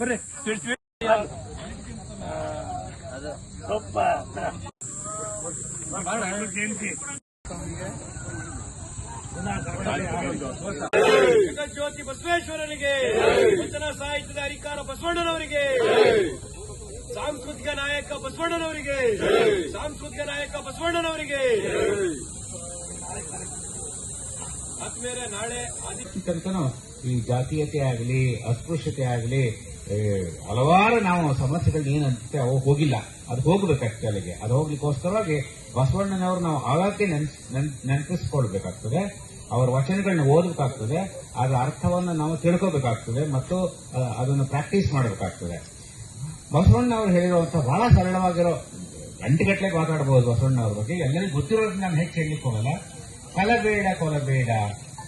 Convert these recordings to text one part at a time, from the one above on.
ಬರ್ರಿ ಜಗಜ್ಯೋತಿ ಬಸವೇಶ್ವರನಿಗೆ, ವಚನ ಸಾಹಿತ್ಯದ ಹರಿಕಾರ ಬಸವಣ್ಣನವರಿಗೆ, ಸಾಂಸ್ಕೃತಿಕ ನಾಯಕ ಬಸವಣ್ಣನವರಿಗೆ, ಸಾಂಸ್ಕೃತಿಕ ನಾಯಕ ಬಸವಣ್ಣನವರಿಗೆ. ಆದ್ಮೇಲೆ ನಾಳೆ ತನಕನೂ ಈ ಜಾತೀಯತೆ ಆಗಲಿ ಅಸ್ಪೃಶ್ಯತೆ ಆಗಲಿ ಹಲವಾರು ನಾವು ಸಮಸ್ಯೆಗಳು ಏನಂತೆ ಅವು ಹೋಗಿಲ್ಲ. ಅದು ಹೋಗ್ಬೇಕಾಗ್ತದೆ ಅಲ್ಲಿಗೆ. ಅದು ಹೋಗ್ಲಿಕ್ಕೋಸ್ಕರವಾಗಿ ಬಸವಣ್ಣನವರು ನಾವು ಆಗಾಗ್ಗೆ ನೆನಪಿಸ್ಕೊಳ್ಬೇಕಾಗ್ತದೆ. ಅವರ ವಚನಗಳನ್ನ ಓದಬೇಕಾಗ್ತದೆ. ಅದರ ಅರ್ಥವನ್ನು ನಾವು ತಿಳ್ಕೋಬೇಕಾಗ್ತದೆ ಮತ್ತು ಅದನ್ನು ಪ್ರಾಕ್ಟೀಸ್ ಮಾಡಬೇಕಾಗ್ತದೆ. ಬಸವಣ್ಣನವರು ಹೇಳಿರುವಂತಹ ಬಹಳ ಸರಳವಾಗಿರೋ ಗಂಟೆಗಟ್ಟಲೆ ಮಾತಾಡಬಹುದು ಬಸವಣ್ಣನವ್ರ ಬಗ್ಗೆ. ಎಲ್ಲರಿಗೂ ಗೊತ್ತಿರೋದು ನಾನು ಹೆಚ್ಚು ಹೇಳಲಿಕ್ಕೆ ಹೋಗಲ್ಲ. ಕಲಬೇಡ ಕೊಲಬೇಡ,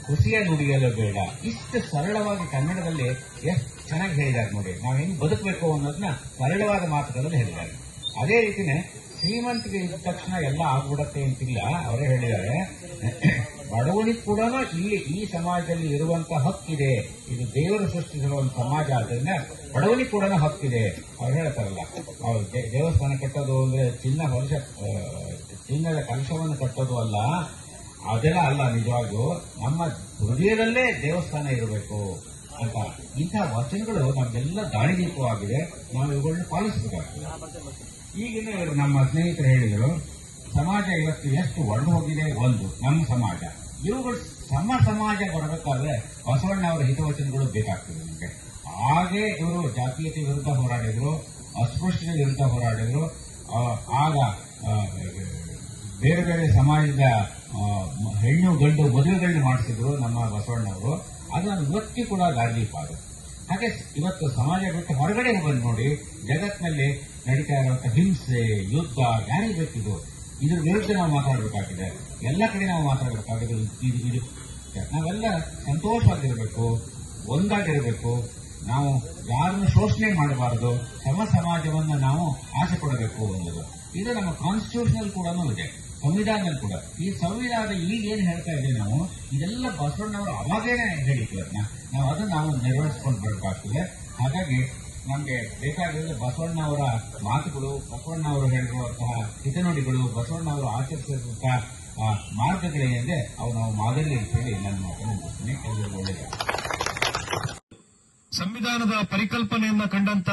ಹುಸಿಯ ನುಡಿಯಲು ಬೇಡ. ಇಷ್ಟು ಸರಳವಾಗಿ ಕನ್ನಡದಲ್ಲಿ ಎಷ್ಟು ಚೆನ್ನಾಗಿ ಹೇಳಿದ್ದಾರೆ ನೋಡಿ. ನಾವು ಹೆಂಗ್ ಬದುಕಬೇಕು ಅನ್ನೋದನ್ನ ಸರಳವಾದ ಮಾತುಗಳಲ್ಲಿ ಹೇಳಿದ್ದಾರೆ. ಅದೇ ರೀತಿನೇ ಶ್ರೀಮಂತಿಗೆ ಇದ್ದ ತಕ್ಷಣ ಎಲ್ಲ ಆಗ್ಬಿಡತ್ತೆ ಅಂತಿಲ್ಲ. ಅವರೇ ಹೇಳಿದ್ದಾರೆ, ಬಡವನಿಗೆ ಕೂಡ ಇಲ್ಲಿ ಈ ಸಮಾಜದಲ್ಲಿ ಇರುವಂತಹ ಹಕ್ಕಿದೆ. ಇದು ದೇವರು ಸೃಷ್ಟಿಸಿರುವಂತಹ ಸಮಾಜ ಆದ್ದರಿಂದ ಬಡವನಿಗೆ ಕೂಡ ಹಕ್ಕಿದೆ. ಅವ್ರು ಹೇಳ್ತಾರಲ್ಲ, ಅವ್ರು ದೇವಸ್ಥಾನ ಕಟ್ಟೋದು ಅಂದ್ರೆ ಚಿನ್ನದ ಕಲಶವನ್ನು ಕಟ್ಟೋದು ಅಲ್ಲ, ಅದೆಲ್ಲ ಅಲ್ಲ. ನಿಜವಾಗ್ಲೂ ನಮ್ಮ ಹೃದಯದಲ್ಲೇ ದೇವಸ್ಥಾನ ಇರಬೇಕು ಅಂತ ಇಂತಹ ವಚನಗಳು ನಮಗೆಲ್ಲ ದಾರಿದೀಪವಾಗಿದೆ. ನಾವು ಇವುಗಳನ್ನ ಪಾಲಿಸಬೇಕಾಗ್ತದೆ. ಈಗಿನ ನಮ್ಮ ಸ್ನೇಹಿತರು ಹೇಳಿದರು, ಸಮಾಜ ಇವತ್ತು ಎಷ್ಟು ಒಡೆದು ಹೋಗಿದೆ. ಒಂದು ನಮ್ಮ ಸಮಾಜ, ಇವುಗಳು ಸಮಾಜ ಬರಬೇಕಾದ್ರೆ ಬಸವಣ್ಣ ಅವರ ಹಿತವಚನಗಳು ಬೇಕಾಗ್ತದೆ ನಮಗೆ. ಹಾಗೆ ಇವರು ಜಾತೀಯತೆ ವಿರುದ್ಧ ಹೋರಾಡಿದ್ರು, ಅಸ್ಪೃಶ್ಯತೆ ವಿರುದ್ಧ ಹೋರಾಡಿದ್ರು. ಆಗ ಬೇರೆ ಬೇರೆ ಸಮಾಜದ ಹೆಣ್ಣು ಗಂಡು ಮದುವೆಗಳನ್ನ ಮಾಡಿಸಿದ್ರು ನಮ್ಮ ಬಸವಣ್ಣವರು. ಅದನ್ನು ಇವತ್ತಿ ಕೂಡ ದಾರಿದೀಪ ಅದು. ಹಾಗೆ ಇವತ್ತು ಸಮಾಜ ಬಿಟ್ಟು ಹೊರಗಡೆ ಬಂದು ನೋಡಿ, ಜಗತ್ತಿನಲ್ಲಿ ನಡೀತಾ ಇರುವಂತಹ ಹಿಂಸೆ, ಯುದ್ಧ ಯಾರಿಗೆ ಬೇಕಿದು? ಇದ್ರ ವಿರುದ್ಧ ನಾವು ಮಾತಾಡಬೇಕಾಗಿದೆ. ಎಲ್ಲ ಕಡೆ ನಾವು ಮಾತಾಡಬೇಕಾಗಿದೆ. ಇದು ನಾವೆಲ್ಲ ಸಂತೋಷವಾಗಿರಬೇಕು, ಒಂದಾಗಿರಬೇಕು. ನಾವು ಯಾರನ್ನು ಶೋಷಣೆ ಮಾಡಬಾರದು. ಸಮಾಜವನ್ನು ನಾವು ಆಸೆ ಪಡಬೇಕು ಅನ್ನೋದು ಇದು ನಮ್ಮ ಕಾನ್ಸ್ಟಿಟ್ಯೂಷನಲ್ ಕೂಡ ಇದೆ, ಸಂವಿಧಾನದಲ್ಲಿ ಕೂಡ. ಈ ಸಂವಿಧಾನ ಈಗೇನು ಹೇಳ್ತಾ ಇದ್ದೀವಿ ನಾವು, ಇದೆಲ್ಲ ಬಸವಣ್ಣವರು ಅವಾಗೇನೆ ಹೇಳಿದ್ರು. ಅದನ್ನು ನಾವು ನಿರ್ವಹಿಸ್ಕೊಂಡು ಬರಬೇಕಾಗ್ತದೆ. ಹಾಗಾಗಿ ನಮಗೆ ಬೇಕಾಗಿರೋದು ಬಸವಣ್ಣವರ ಮಾತುಗಳು, ಬಸವಣ್ಣವರು ಹೇಳಿರುವಂತಹ ಹಿತನುಡಿಗಳು, ಬಸವಣ್ಣವರು ಆಚರಿಸಿರುವಂತಹ ಮಾರ್ಗಗಳೇನಿದೆ ಅವು ನಾವು ಮಾದರಿ ಅಂತ ಹೇಳಿ ನನ್ನ ಮಾತನ್ನು ಮುಗಿಸ್ತೀನಿ. ಎಲ್ಲರಿಗೂ ಒಳ್ಳೆಯದು. ಸಂವಿಧಾನದ ಪರಿಕಲ್ಪನೆಯನ್ನ ಕಂಡಂತ